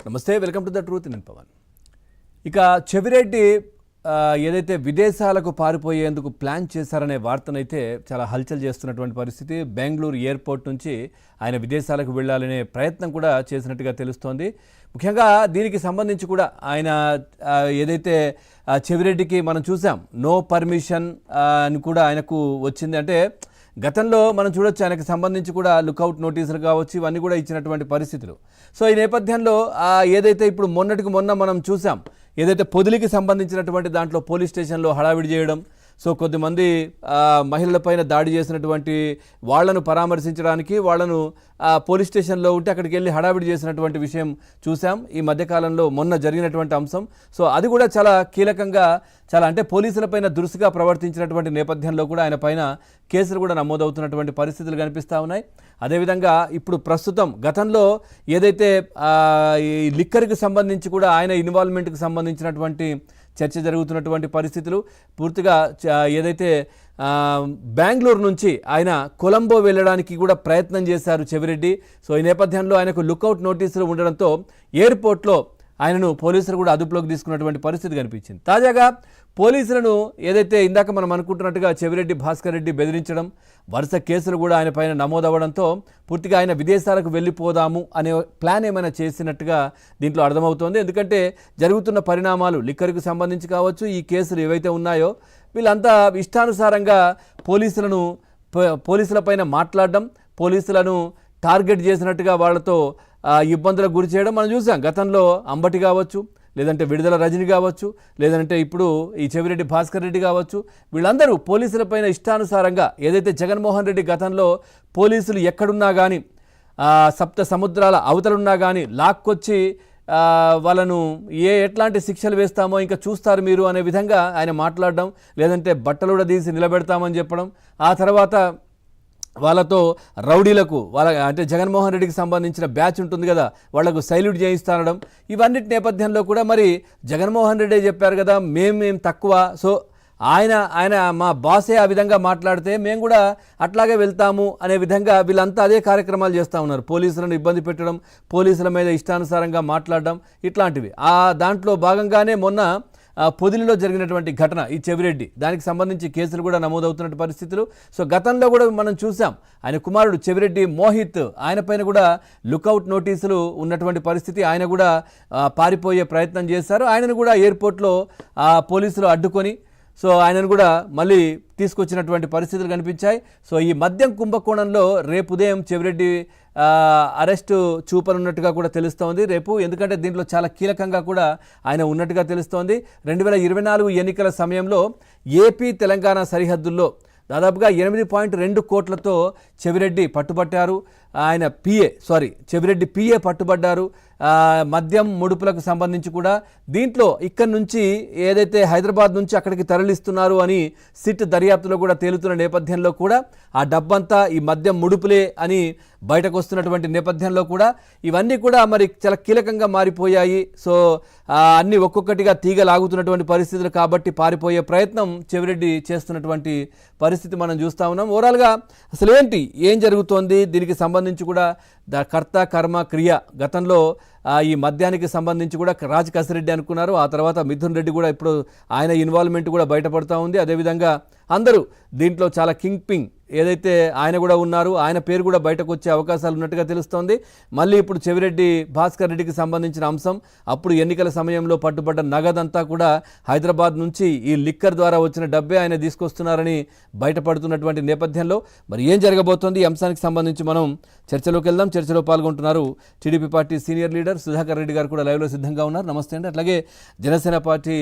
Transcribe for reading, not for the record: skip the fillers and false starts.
నమస్తే, welcome to the truth. నేను పవన్. ఇక చెవిరెడ్డి ఏదైతే విదేశాలకు పారిపోయేందుకు ప్లాన్ చేశారనే వార్తనైతే చాలా హల్చల్ చేస్తున్నటువంటి పరిస్థితి. బెంగళూరు ఎయిర్పోర్ట్ నుంచి ఆయన విదేశాలకు వెళ్ళాలనే ప్రయత్నం కూడా చేసినట్టుగా తెలుస్తోంది. ముఖ్యంగా దీనికి సంబంధించి కూడా ఆయన ఏదైతే చెవిరెడ్డికి మనం చూసాం, నో పర్మిషన్ అని కూడా ఆయనకు వచ్చింది. అంటే గతంలో మనం చూడొచ్చు, ఆయనకు సంబంధించి కూడా లుకౌట్ నోటీసులు కావచ్చు, ఇవన్నీ కూడా ఇచ్చినటువంటి పరిస్థితులు. సో ఈ నేపథ్యంలో ఏదైతే ఇప్పుడు మొన్నటికి మొన్న మనం చూసాం, ఏదైతే పొదిలికి సంబంధించినటువంటి దాంట్లో పోలీస్ స్టేషన్లో హడావిడి చేయడం, సో కొద్దిమంది మహిళలపైన దాడి చేసినటువంటి వాళ్లను పరామర్శించడానికి వాళ్లను పోలీస్ స్టేషన్లో ఉంటే అక్కడికి వెళ్ళి హడావిడి చేసినటువంటి విషయం చూసాం ఈ మధ్యకాలంలో మొన్న జరిగినటువంటి అంశం. సో అది కూడా చాలా కీలకంగా, అంటే పోలీసులపైన దురుసుగా ప్రవర్తించినటువంటి నేపథ్యంలో కూడా ఆయన పైన కేసులు కూడా నమోదవుతున్నటువంటి పరిస్థితులు కనిపిస్తూ ఉన్నాయి. అదేవిధంగా ఇప్పుడు ప్రస్తుతం గతంలో ఏదైతే ఈ లిక్కర్కి సంబంధించి కూడా ఆయన ఇన్వాల్వ్మెంట్కి సంబంధించినటువంటి చర్చ జరుగుతున్నటువంటి పరిస్థితులు, పూర్తిగా ఏదైతే బెంగళూరు నుంచి ఆయన కొలంబో వెళ్ళడానికి కూడా ప్రయత్నం చేశారు చెవిరెడ్డి. సో ఈ నేపథ్యంలో ఆయనకు లుకౌట్ నోటీసులు ఉండడంతో ఎయిర్పోర్ట్లో ఆయనను పోలీసులు కూడా అదుపులోకి తీసుకున్నటువంటి పరిస్థితి కనిపించింది. తాజాగా పోలీసులను ఏదైతే ఇందాక మనం అనుకుంటున్నట్టుగా చెవిరెడ్డి భాస్కర్ రెడ్డి బెదిరించడం, వరుస కేసులు కూడా ఆయన పైన నమోదవ్వడంతో పూర్తిగా ఆయన విదేశాలకు వెళ్ళిపోదాము అనే ప్లాన్ ఏమైనా చేసినట్టుగా దీంట్లో అర్థమవుతోంది. ఎందుకంటే జరుగుతున్న పరిణామాలు లిక్కర్కు సంబంధించి కావచ్చు, ఈ కేసులు ఏవైతే ఉన్నాయో వీళ్ళంతా ఇష్టానుసారంగా పోలీసులపైన మాట్లాడడం, పోలీసులను టార్గెట్ చేసినట్టుగా వాళ్ళతో ఇబ్బందులకు గురి చేయడం మనం చూసాం. గతంలో అంబటి కావచ్చు, లేదంటే విడుదల రజని కావచ్చు, లేదంటే ఇప్పుడు ఈ చెవిరెడ్డి భాస్కర్ రెడ్డి కావచ్చు, వీళ్ళందరూ పోలీసులపైన ఇష్టానుసారంగా ఏదైతే జగన్మోహన్ రెడ్డి గతంలో పోలీసులు ఎక్కడున్నా కానీ, సప్త సముద్రాల అవతలున్నా కానీ లాక్కొచ్చి వాళ్ళను ఎట్లాంటి శిక్షలు వేస్తామో ఇంకా చూస్తారు మీరు అనే విధంగా ఆయన మాట్లాడడం, లేదంటే బట్టలు కూడా తీసి నిలబెడతామని చెప్పడం, ఆ తర్వాత వాళ్ళతో రౌడీలకు అంటే జగన్మోహన్ రెడ్డికి సంబంధించిన బ్యాచ్ ఉంటుంది కదా, వాళ్లకు సైల్యూట్ చేయిస్తానడం, ఇవన్నిటి నేపథ్యంలో కూడా మరి జగన్మోహన్ రెడ్డి చెప్పారు కదా మేం తక్కువ, సో ఆయన మా బాసే ఆ విధంగా మాట్లాడితే మేము కూడా అట్లాగే వెళ్తాము అనే విధంగా వీళ్ళంతా అదే కార్యక్రమాలు చేస్తూ ఉన్నారు. పోలీసులను ఇబ్బంది పెట్టడం, పోలీసుల మీద ఇష్టానుసారంగా మాట్లాడడం, ఇట్లాంటివి. దాంట్లో భాగంగానే మొన్న పొదిలిలో జరిగినటువంటి ఘటన ఈ చెవిరెడ్డి, దానికి సంబంధించి కేసులు కూడా నమోదవుతున్న పరిస్థితులు. సో గతంలో కూడా మనం చూసాం, ఆయన కుమారుడు చెవిరెడ్డి మోహిత్, ఆయన పైన కూడా లుకౌట్ నోటీసులు ఉన్నటువంటి పరిస్థితి. ఆయన కూడా పారిపోయే ప్రయత్నం చేశారు. ఆయనను కూడా ఎయిర్పోర్ట్లో పోలీసులు అడ్డుకొని సో ఆయనను కూడా మళ్ళీ తీసుకొచ్చినటువంటి పరిస్థితులు కనిపించాయి. సో ఈ మద్యం కుంభకోణంలో రేపు ఉదయం చెవిరెడ్డి అరెస్టు చూపనున్నట్టుగా కూడా తెలుస్తోంది రేపు. ఎందుకంటే దీంట్లో చాలా కీలకంగా కూడా ఆయన ఉన్నట్టుగా తెలుస్తోంది. 2024 ఎన్నికల సమయంలో ఏపీ తెలంగాణ సరిహద్దుల్లో దాదాపుగా 8.2 కోట్లతో చెవిరెడ్డి పట్టుబట్టారు. చెవిరెడ్డి పిఏ పట్టుబడ్డారు. మద్యం ముడుపులకు సంబంధించి కూడా దీంట్లో ఇక్కడి నుంచి ఏదైతే హైదరాబాద్ నుంచి అక్కడికి తరలిస్తున్నారు అని సిట్ దర్యాప్తులో కూడా తేలుతున్న నేపథ్యంలో కూడా ఆ డబ్బంతా ఈ మద్యం ముడుపులే అని బయటకు వస్తున్నటువంటి నేపథ్యంలో కూడా ఇవన్నీ కూడా మరి చాలా కీలకంగా మారిపోయాయి. సో అన్నీ ఒక్కొక్కటిగా తీగలాగుతున్నటువంటి పరిస్థితులు కాబట్టి పారిపోయే ప్రయత్నం చెవిరెడ్డి చేస్తున్నటువంటి పరిస్థితి మనం చూస్తూ ఉన్నాం. ఓవరాల్గా అసలు ఏం జరుగుతోంది, దీనికి సంబంధించి కూడా కర్త కర్మ క్రియ, గతంలో ఈ మద్యానికి సంబంధించి కూడా రాజ్ కసిరెడ్డి అనుకున్నారు, ఆ తర్వాత మిథున్ రెడ్డి కూడా ఇప్పుడు ఆయన ఇన్వాల్వ్మెంట్ కూడా బయటపడుతూ ఉంది. అదేవిధంగా అందరూ దీంట్లో చాలా కింగ్ పింగ్ ఏదైతే ఆయన కూడా ఉన్నారు, ఆయన పేరు కూడా బయటకు వచ్చే అవకాశాలు ఉన్నట్టుగా తెలుస్తోంది. మళ్ళీ ఇప్పుడు చెవిరెడ్డి భాస్కర్ రెడ్డికి సంబంధించిన అంశం, అప్పుడు ఎన్నికల సమయంలో పట్టుబడ్డ నగదంతా కూడా హైదరాబాద్ నుంచి ఈ లిక్కర్ ద్వారా వచ్చిన డబ్బే ఆయన తీసుకొస్తున్నారని బయటపడుతున్నటువంటి నేపథ్యంలో మరి ఏం జరగబోతోంది, ఈ అంశానికి సంబంధించి మనం చర్చలోకి వెళ్దాం. చర్చలో పాల్గొంటున్నారు TDP party senior leader Sudhakar Reddy గారు కూడా లైవ్లో సిద్ధంగా ఉన్నారు. నమస్తే అండి. అట్లాగే జనసేన పార్టీ